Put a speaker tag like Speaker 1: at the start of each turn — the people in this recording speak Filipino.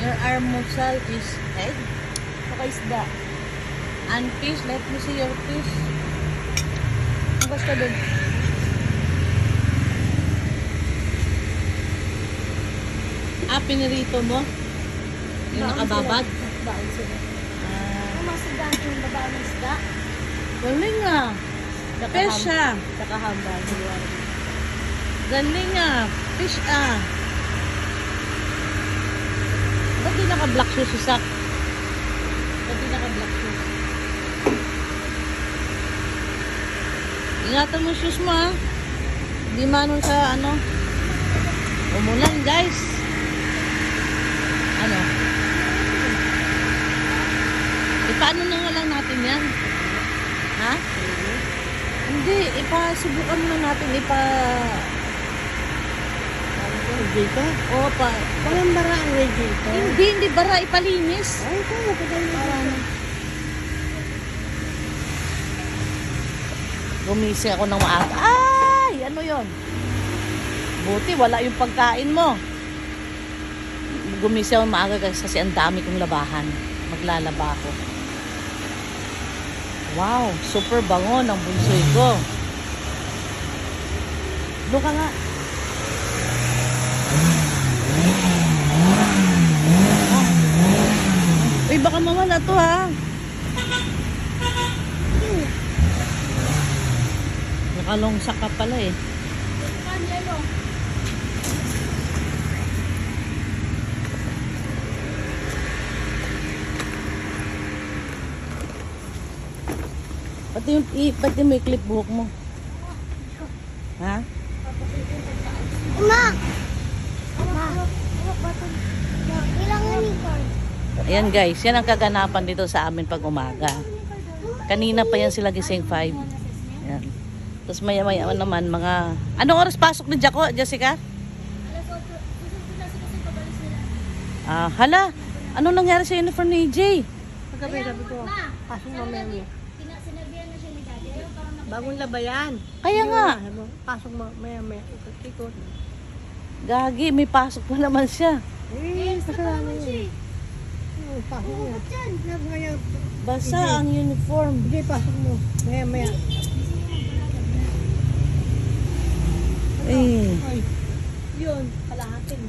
Speaker 1: Your armusal is egg. Saka isda. And fish. Let me see your fish. Ang gusto dun? Pinirito mo? Yung nakababad?
Speaker 2: Baon sila. Masagdan yung babae ng isda.
Speaker 1: Galing ah. Fish ah.
Speaker 2: Saka hambal.
Speaker 1: Galing ah. Fish ah. Ba't di naka-black shoes si Sak? Ba't di naka-black shoes? Ingatan mo shoes mo ah. Hindi manon sa ano. Umulan guys. Ano? Paano na nga lang natin yan? Ha? Hindi. Subukan mo na natin
Speaker 2: Dito?
Speaker 1: Oo pa.
Speaker 2: Walang bara ang dito.
Speaker 1: Hindi bara. Ipalinis.
Speaker 2: Ay, ito. Parang
Speaker 1: Gumising ako ng maaga. Ay! Ano yon? Buti wala yung pagkain mo. Gumising ako maaga kasi ang dami kong labahan. Maglalaba ako. Wow! Super bango ng bunsoy ko. Doon ka nga. Uy, baka mawala to ha. Nakalongsak ka pala eh. Pati may clip buhok mo. Ha?
Speaker 2: Ma! Ilang unicorn?
Speaker 1: Ayan guys, yan ang kaganapan dito sa amin pag umaga. Kanina pa yan sila gising 5. Ayan. Tapos maya-maya naman mga... Anong oras pasok ni Jessica? Hala, anong nangyari sa uniform ni EJ?
Speaker 2: Pagkabi ko, pasok mamaya mo. Sinabihan na siya ni Daddy. Bagong labayan.
Speaker 1: Kaya nga.
Speaker 2: Pasok mamaya. Ikot.
Speaker 1: Gagi, may pasok pa naman siya.
Speaker 2: Kasalanan yun. Pasok niya.
Speaker 1: Basa ang uniform.
Speaker 2: Hindi, pasok mo. Maya.
Speaker 1: Eh.
Speaker 2: Ay, yun. Kalahating